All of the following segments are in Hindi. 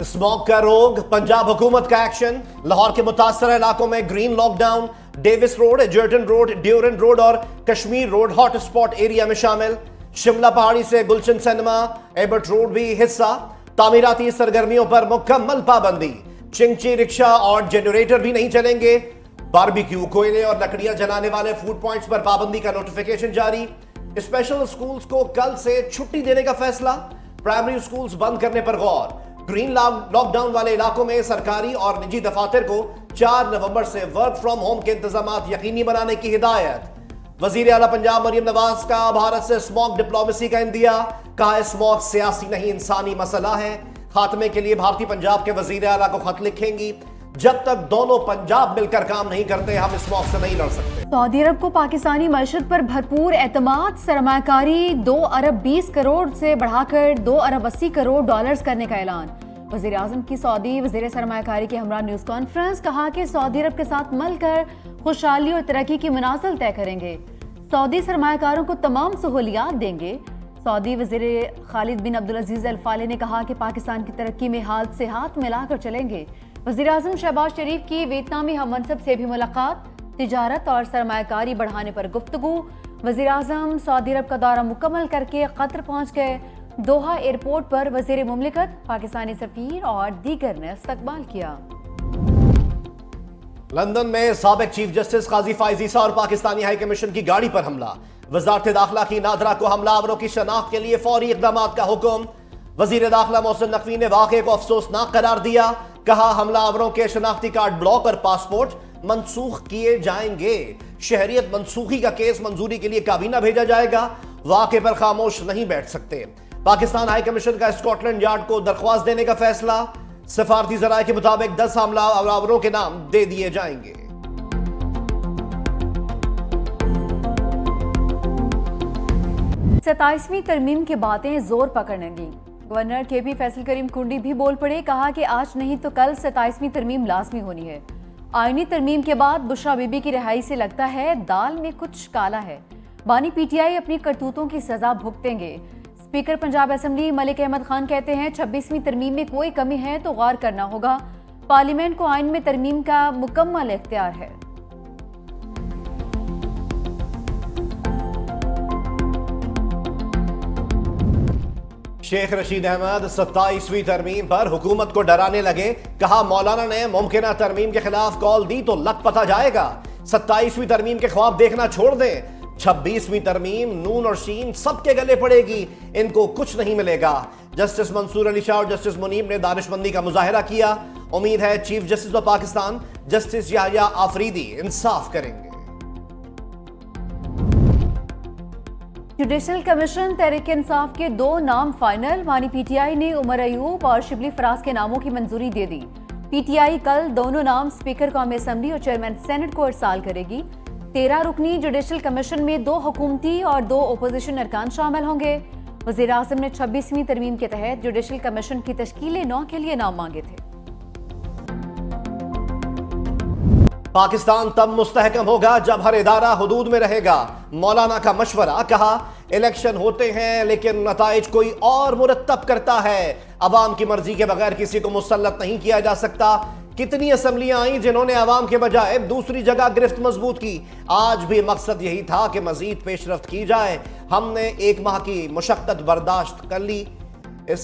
स्मॉग का रोग, पंजाब हुकूमत का एक्शन, लाहौर के मुतासर इलाकों में green lockdown, Davis road, Egerton road, Durand road और Kashmir road hot spot area में शामिल। शिमला पहाड़ी से गुलशन सिनेमा, एबर्ट रोड भी हिस्सा। तामीराती सरगर्मियों पर मुकम्मल पाबंदी, चिंची रिक्शा और जनरेटर भी नहीं चलेंगे। बारबेक्यू, कोयले और लकड़ियां जलाने वाले फूड पॉइंट्स पर पाबंदी का नोटिफिकेशन जारी। स्पेशल स्कूल्स को कल से छुट्टी देने का फैसला। प्राइमरी स्कूल्स बंद करने पर गौर। ग्रीन लॉकडाउन वाले इलाकों में सरकारी और निजी दफातर को 4 नवंबर से वर्क फ्रॉम होम के इंतजाम यकीनी बनाने की हिदायत। वजीर आला पंजाब मरियम नवाज का भारत से स्मॉग डिप्लोमेसी का इंदिया, कहा स्मॉग सियासी नहीं इंसानी मसला है। खात्मे के लिए भारतीय पंजाब के वजीर आला को खत लिखेंगी। जब तक दोनों पंजाब मिलकर काम नहीं करते हम स्मॉग से नहीं लड़ सकते। सऊदी अरब को पाकिस्तानी मईशत पर भरपूर एतमाद, सरमाकारी 2 अरब 20 करोड़ से बढ़ाकर 2 अरब 80 करोड़ डॉलर्स करने का ऐलान। वजीर आजम की सऊदी वजीर सरमाकारी के हमरा न्यूज कॉन्फ्रेंस, कहा कि सऊदी अरब के साथ मिलकर खुशहाली और तरक्की की मनाजिल तय करेंगे। सऊदी सरमाकारों को तमाम सहूलियात देंगे। सऊदी वजीर खालिद बिन अब्दुल अजीज अल फाले ने कहा कि पाकिस्तान की तरक्की में हाथ से हाथ मिलाकर चलेंगे। वजीर आजम शहबाज शरीफ की वियतनामी हममनसब से भी मुलाकात, तिजारत और सरमाकारी बढ़ाने पर गुफ्तगू। वजीर आजम सऊदी अरब का दौरा मुकम्मल करके कतर पहुंच गए। दोहा एयरपोर्ट पर वजीर मुमलिकत, पाकिस्तानी सफीर और दीगर ने इस्तकबाल किया। लंदन में साबिक चीफ जस्टिस काजी फाइज ईसा और पाकिस्तानी हाई कमीशन की गाड़ी पर हमला। वजारत दाखिला की नादरा को हमलावरों की शनाख्त के लिए फौरी इकदाम का हुक्म। वजीर दाखिला मोहसिन नकवी ने वाक़े को अफसोसनाक करार दिया। कहा हमलावरों के शनाख्ती कार्ड ब्लॉक और पासपोर्ट मनसूख किए जाएंगे। शहरियत मनसूखी का केस मंजूरी के लिए काबीना भेजा जाएगा। वाक़े पर खामोश नहीं बैठ सकते। पाकिस्तान हाई कमीशन का स्कॉटलैंड यार्ड को दरख्वास्त देने का फैसला। सफारती जराये के मुताबिक 10 हमलावरों के नाम दे दिए जाएंगे। सताइसवीं तरमीम की बातें जोर पकड़ेंगी। गवर्नर केपी फैसल करीम कुंडी भी बोल पड़े, कहा कि आज नहीं तो कल 27वीं तरमीम लाजमी होनी है। आईनी तरमीम के बाद बुशरा बीबी की रिहाई से लगता है दाल में कुछ काला है। बानी पीटीआई अपनी करतूतों की सजा भुगतेंगे। स्पीकर पंजाब असेंबली मलिक अहमद खान कहते हैं 26वीं तरमीम में कोई कमी है तो गौर करना होगा। पार्लियामेंट को आइन में तरमीम का मुकम्मल इख्तियार है। शेख रशीद अहमद 27वीं तरमीम पर हुकूमत को डराने लगे। कहा मौलाना ने मुमकिन तरमीम के खिलाफ कॉल दी तो लक पता जाएगा। 27वीं तरमीम के ख्वाब देखना छोड़ दें। 26वीं तरमीम नून और शीन सबके गले पड़ेगी, इनको कुछ नहीं मिलेगा। जस्टिस मंसूर अली शाह और जस्टिस मुनीब ने दानिशमंदी का मुजाहरा किया। उम्मीद है chief justice of Pakistan justice Yahya Afridi इंसाफ करेंगे। जुडिशल कमीशन तहरीक इंसाफ के 2 नाम फाइनल। वानी पीटीआई ने उमर अयूब और शिबली फराज के नामों की मंजूरी दे दी। पीटीआई कल दोनों नाम स्पीकर कौमी असेंबली और चेयरमैन सेनेट को इरसाल करेगी। 13 रुकनी जुडिशल कमीशन में 2 हुकूमती और 2 ओपोजिशन अरकान शामिल होंगे। वजीर आज़म ने 26वीं तरमीम के तहत जुडिशल कमीशन की तश्कील 9 के लिए नाम मांगे थे। पाकिस्तान तब मुस्तहकम होगा जब हर इदारा हुदूद में रहेगा। मौलाना का मशवरा। कहा इलेक्शन होते हैं लेकिन नताइज कोई और मुरतब करता है। अवाम की मर्जी के बगैर किसी को मुसल्लत नहीं किया जा सकता। कितनी असम्बलियां आई जिन्होंने अवाम के बजाय दूसरी जगह गिरफ्त मजबूत की। आज भी मकसद यही था कि मजीद पेशरफ्त की जाए। हमने 1 माह की मुशक्कत बर्दाश्त कर ली,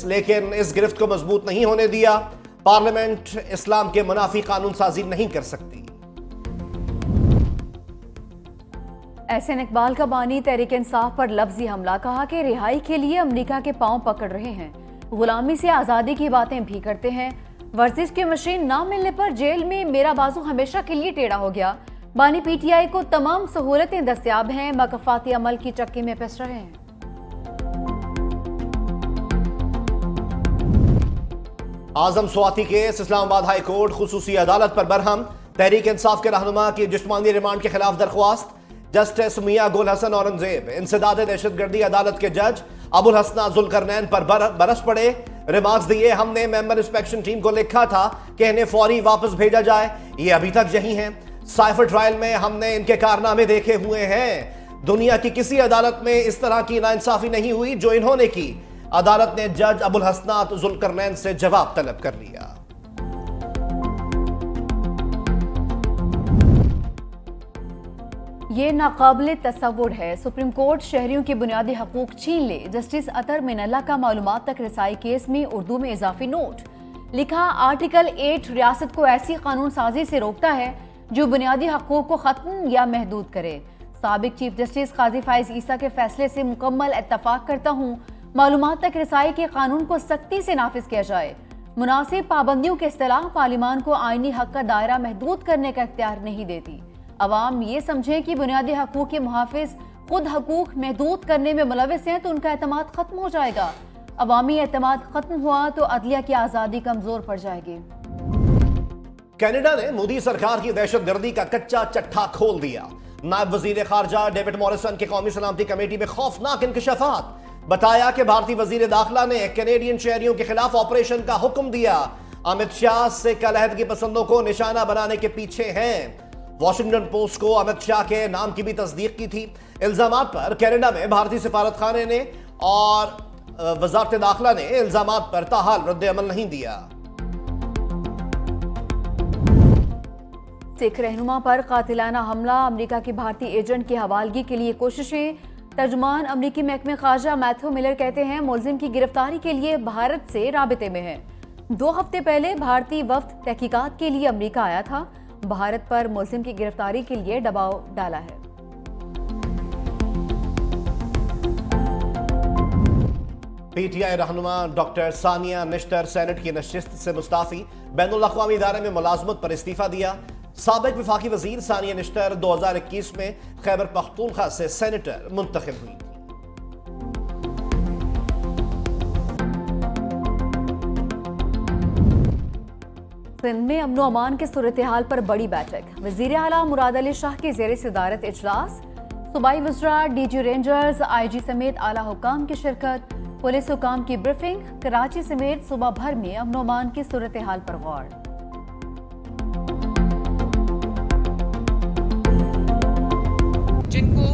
लेकिन इस गिरफ्त को मजबूत नहीं होने दिया। पार्लियामेंट इस्लाम के मुनाफी कानून साजी नहीं कर सकती। एहसन इकबाल का बानी तहरीक इंसाफ पर लफ्जी हमला। कहा कि रिहाई के लिए अमरीका के पांव पकड़ रहे हैं। गुलामी से आज़ादी की बातें भी करते हैं। वर्जिश की मशीन ना मिलने पर जेल में मेरा बाजू हमेशा के लिए टेढ़ा हो गया। बानी पीटीआई को तमाम सहूलतें दस्तयाब हैं, मकफाती अमल की चक्की में पिस रहे हैं। Azam Swati case, Islamabad high court खुसूसी अदालत पर बरहम। तहरीक इंसाफ के रहनुमा की जिस्मानी रिमांड के खिलाफ दरख्वास्त। जस्टिस मियां गुल हसन औरंगजेब इंसदाद दहशतगर्दी अदालत के जज अबुल हसना जुल्करनैन पर बरस पड़े। रिमार्क्स दिए, हमने मेंबर इंस्पेक्शन टीम को लिखा था कि इन्हें फौरी वापस भेजा जाए, ये अभी तक यही हैं। साइफर ट्रायल में हमने इनके कारनामे देखे हुए हैं। दुनिया की किसी अदालत में इस तरह की नाइंसाफी नहीं हुई जो इन्होंने की। अदालत ने जज अबुल हसनात जुल्करनैन से जवाब तलब कर लिया। ये नाकाबिले तसव्वुर है, सुप्रीम कोर्ट शहरियों के बुनियादी हकूक छीन ले। जस्टिस अतर मिनल्ला का मालूमात तक रसाई केस में उर्दू में इजाफी नोट लिखा। आर्टिकल 8 रियासत को ऐसी कानून साजी से रोकता है जो बुनियादी हकूक को खत्म या महदूद करे। साबिक चीफ जस्टिस काजी फाइज ईसा के फैसले से मुकम्मल इत्तफाक करता हूँ। मालूमात तक रसाई के कानून को सख्ती से नाफिज किया जाए। मुनासिब पाबंदियों के इस्तेलाह पार्लिमान को आईनी हक का दायरा महदूद करने का इख्तियार नहीं देती। अवाम ये समझें कि बुनियादी हकूक के मुहाफिज खुद हकूक महदूद करने में मुलविस हैं तो उनका एतमाद खत्म हो जाएगा। अवामी एतमाद खत्म हुआ तो अदलिया की आज़ादी कमजोर पड़ जाएगी। कनाडा ने मोदी सरकार की दहशतगर्दी का कच्चा चट्टा खोल दिया। नायब वजीर खारजा डेविड मॉरिसन के कौमी सलामती कमेटी में खौफनाक इंकशाफात। बताया कि भारतीय वजीर दाखिला ने कैनेडियन शहरियों के खिलाफ ऑपरेशन का हुक्म दिया। अमित शाह सिख अलहदगी पसंदों को निशाना बनाने के पीछे हैं। वॉशिंगटन पोस्ट को अमित शाह के नाम की भी तस्दीक की थी। इल्जामात पर कनाडा में भारतीय सिफारतखाने ने और वजारत दाखिला ने इल्जामात पर ताहाल रद्द अमल नहीं दिया। सिख रहनुमा पर कातिलाना हमला, अमेरिका की भारतीय एजेंट की हवालगी के लिए कोशिशें। तर्जुमान अमेरिकी महकमे खारजा मैथ्यू मिलर कहते हैं मुलजिम की गिरफ्तारी के लिए भारत से राबिते में है। 2 हफ्ते पहले भारतीय वफ्द तहकीकात के लिए अमेरिका आया था। भारत पर मुलजिम की गिरफ्तारी के लिए दबाव डाला है। पीटीआई रहनुमा डॉक्टर सानिया निश्तर सेनेट की नशिस्त से मुस्ताफी। बैनुल अक़वामी इदारे में मुलाजमत पर इस्तीफा दिया। साबिक वफाकी वजीर सानिया निश्तर 2021 में खैबर पख्तूनख्वा से सेनेटर मुंतखब हुई। सिंध में अमनो अमान के सूरत हाल पर बड़ी बैठक। वजीर आला मुराद अली शाह की ज़ेर सदारत इजलास। सूबाई वज़रा, डीजी रेंजर्स, आईजी समेत आला हुकाम की शिरकत। पुलिस हुकाम की ब्रीफिंग। कराची समेत सूबा भर में अमनो अमान की सूरत हाल पर गौर। जिनको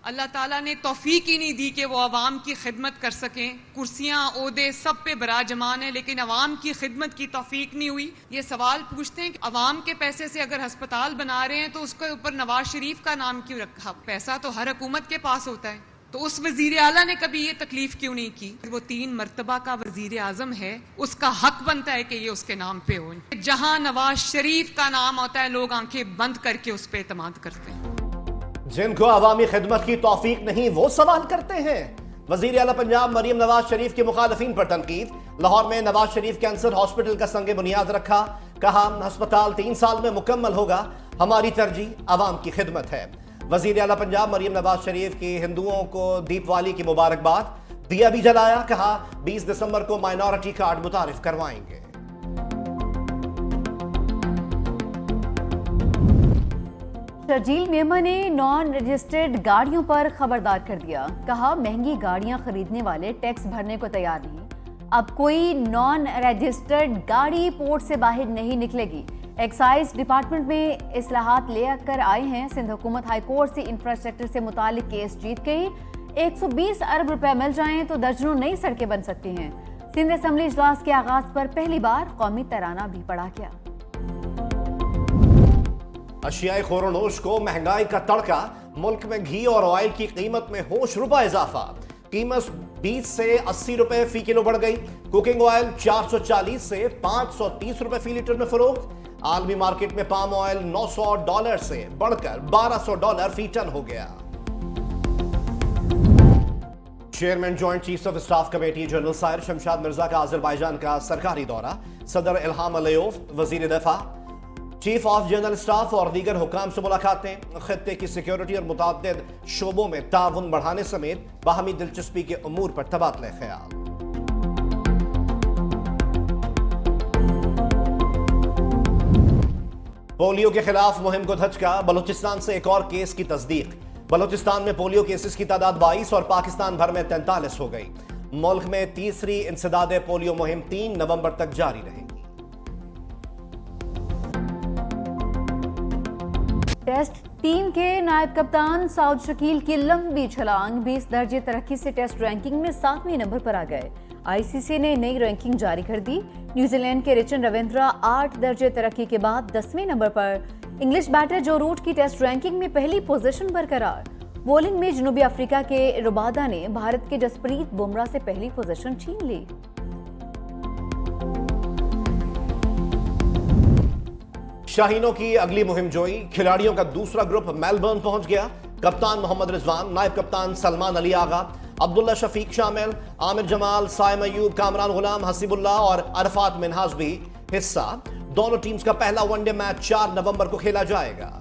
अल्लाह ताला ने तौफीक ही नहीं दी कि वो अवाम की खिदमत कर सकें, कुर्सियां ओहदे सब पे बराजमान है लेकिन अवाम की खिदमत की तौफीक नहीं हुई। ये सवाल पूछते हैं कि अवाम के पैसे से अगर अस्पताल बना रहे हैं तो उसके ऊपर नवाज शरीफ का नाम क्यों रखा? पैसा तो हर हुकूमत के पास होता है, तो उस वजीर आला ने कभी ये तकलीफ क्यों नहीं की? वो 3 मरतबा का वजीर आजम है, उसका हक बनता है कि ये उसके नाम पे हो। जहां नवाज शरीफ का नाम होता है लोग आंखें बंद करके उस पर एतमाद करते हैं। जिनको अवामी खिदमत की तौफीक नहीं वो सवाल करते हैं। वजीर आला पंजाब मरियम नवाज शरीफ के मुखालफिन पर तनकीद। लाहौर में नवाज शरीफ कैंसर हॉस्पिटल का संगे बुनियाद रखा। कहा अस्पताल 3 साल में मुकम्मल होगा, हमारी तरजीह अवाम की खिदमत है। वजीर आला पंजाब मरियम नवाज शरीफ की हिंदुओं को दीपावली की मुबारकबाद। दिया भी जलाया। कहा 20 दिसंबर को माइनॉरिटी कार्ड मुतारिफ करवाएंगे। शर्जील मेमन ने नॉन रजिस्टर्ड गाड़ियों पर खबरदार कर दिया। कहा महंगी गाड़ियां खरीदने वाले टैक्स भरने को तैयार नहीं। अब कोई नॉन रजिस्टर्ड गाड़ी पोर्ट से बाहर नहीं निकलेगी। एक्साइज डिपार्टमेंट में इस्लाहात लेकर आए हैं। सिंध हुकूमत हाई कोर्ट से इंफ्रास्ट्रक्चर से मुतालिक केस जीत गई। 120 अरब रुपए मिल जाएं तो दर्जनों नई सड़कें बन सकती हैं। सिंध असम्बली इजलास के आगाज पर पहली बार कौमी तराना भी पढ़ा गया। अशियाई खोरोनोश को महंगाई का तड़का। मुल्क में घी और ऑयल की कीमत में होश रुपा इजाफा। कीमत 20 से 80 रुपए फी किलो बढ़ गई। कुकिंग ऑयल 440 से 530 रुपए फी लीटर में फरोख्त। आलमी मार्केट में पाम ऑयल $900 से बढ़कर $1200 फी टन हो गया। Chairman joint chief of staff committee general Sahir Shamshad Mirza का अजरबैजान का सरकारी दौरा। सदर इल्हाम अलियोव, वजीर दफा, चीफ ऑफ जनरल स्टाफ और दीगर हुकाम से मुलाकातें। खत्ते की सिक्योरिटी और मुताद्दिद शोबों में ताउन बढ़ाने समेत बाहमी दिलचस्पी के उमूर पर तबादला ख्याल। पोलियो के खिलाफ मुहिम को धचका। बलूचिस्तान से एक और केस की तस्दीक। बलूचिस्तान में पोलियो केसेस की तादाद 22 और पाकिस्तान भर में 43 हो गई। मुल्क में तीसरी इंसदाद पोलियो मुहिम 3 नवंबर तक जारी रहेगी। टेस्ट टीम के नायब कप्तान साउद शकील की लंबी छलांग 20 दर्जे तरक्की से टेस्ट रैंकिंग में 7वें नंबर पर आ गए। आईसीसी ने नई रैंकिंग जारी कर दी। न्यूजीलैंड के रिचन रविंद्रा 8 दर्जे तरक्की के बाद 10वें नंबर पर। इंग्लिश बैटर जो रूट की टेस्ट रैंकिंग में पहली पोजीशन बरकरार। बॉलिंग में जनूबी अफ्रीका के रुबादा ने भारत के जसप्रीत बुमराह से पहली पोजीशन छीन ली। शाहीनों की अगली मुहिम जोई। खिलाड़ियों का दूसरा ग्रुप मेलबर्न पहुंच गया। कप्तान मोहम्मद रिजवान, नायब कप्तान सलमान अली आगा, अब्दुल्ला शफीक शामिल, आमिर जमाल, साइम अयूब, कामरान गुलाम, हसीबुल्लाह और अरफात मिनहाज भी हिस्सा। दोनों टीम्स का पहला वनडे मैच 4 नवंबर को खेला जाएगा।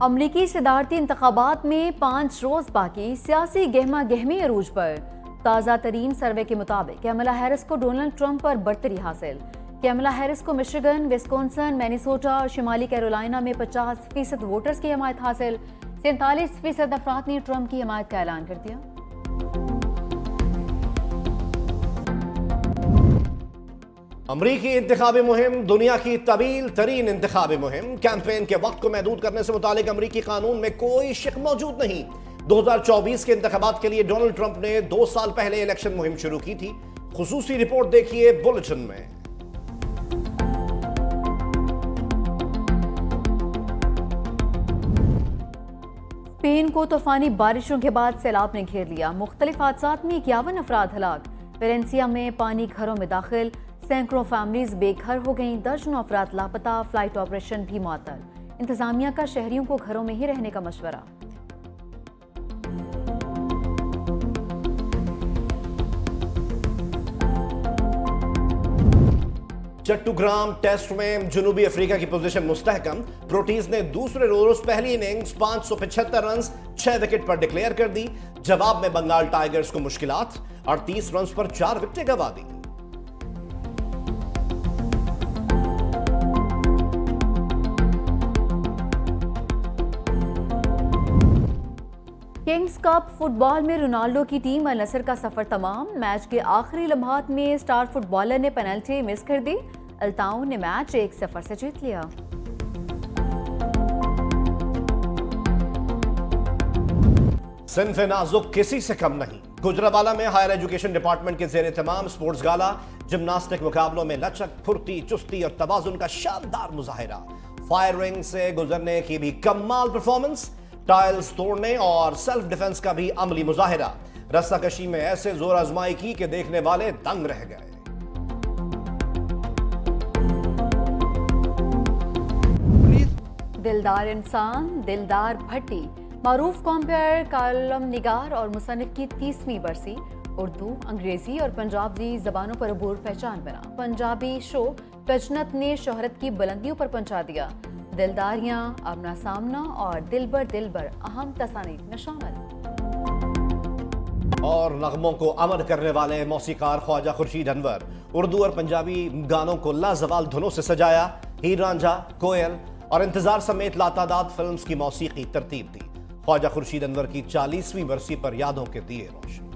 अमरीकी सदारती इंतखाबात में 5 रोज बाकी। सियासी गहमा गहमी अरूज पर। ताज़ा तरीन सर्वे के मुताबिक कैमला हैरिस को डोनाल्ड ट्रंप पर बढ़तरी हासिल। कैमला हैरिस को मिशिगन, विस्कॉन्सिन, मिनेसोटा और शिमाली कैरोलिना में 50% वोटर्स की हमायत हासिल। 47% अफराद ने ट्रंप की हमायत का ऐलान कर दिया। अमरीकी इंतखाबी मुहिम दुनिया की तवील तरीन इंतखाबी मुहिम। कैंपेन के वक्त को महदूद करने से मुतालिक अमरीकी कानून में कोई शक मौजूद नहीं। 2024 के इंतखाबात के लिए डोनाल्ड ट्रंप ने 2 साल पहले इलेक्शन मुहिम शुरू की थी। खुसूसी रिपोर्ट देखिए बुलेटिन में। स्पेन को तूफानी बारिशों के बाद सैलाब ने घेर लिया। मुख्तलिफ हादसात में 51 अफराद हलाक। वेलेंसिया में पानी घरों में दाखिल। सैकड़ों फैमिलीज बेघर हो गईं। दर्जनों अफराद लापता। फ्लाइट ऑपरेशन भी मुअत्तल। इंतजामिया का शहरियों को घरों में ही रहने का मशवरा। चट्टूग्राम टेस्ट में जनूबी अफ्रीका की पोजीशन मुस्तहकम। प्रोटीज ने दूसरे रोज पहली इनिंग्स 575 रन 6 विकेट पर डिक्लेयर कर दी। जवाब में बंगाल टाइगर्स को मुश्किलात। 38 रन पर 4 विकेटें गंवा दी। किंग्स कप फुटबॉल में रोनाल्डो की टीम अल नसर का सफर तमाम। मैच के आखिरी लम्हात में स्टार फुटबॉलर ने पेनल्टी मिस कर दी। अल्ताउन ने मैच 1-0 से जीत लिया। सिन्फ नाजुक किसी से कम नहीं। गुजरावाला में हायर एजुकेशन डिपार्टमेंट के जेर तमाम स्पोर्ट्स गाला। जिम्नास्टिक मुकाबलों में लचक, फुर्ती, चुस्ती और तवाजुन का शानदार मुजाहिरा। फायरिंग से गुजरने की भी कमाल परफॉर्मेंस। टाइल्स तोड़ने और सेल्फ डिफेंस का भी अमली मुजाहिरा। रस्साकशी में ऐसे जोर आजमाई की कि देखने वाले दंग रह गए। दिलदार इंसान, दिलदार भट्टी, मारूफ कॉम्पेयर, कालम निगार और मुसन्निफ की 30वीं बरसी। उर्दू, अंग्रेजी और पंजाबी जबानों पर अबूर पहचान बना। पंजाबी शो तजनत ने शोहरत की बुलंदियों पर पहुंचा दिया। दिलदारियां, आमना सामना और दिलबर अहम तसानीफ में शामिल। और नगमों को अमर करने वाले मौसीकार ख्वाजा खुर्शीद अनवर। उर्दू और पंजाबी गानों को लाजवाल धुनों से सजाया। हीर रांझा, कोयल और इंतजार समेत लातादाद फिल्म्स की मौसीकी तरतीब दी। ख्वाजा खुर्शीद अनवर की 40वीं बरसी पर यादों के दिए रोशन।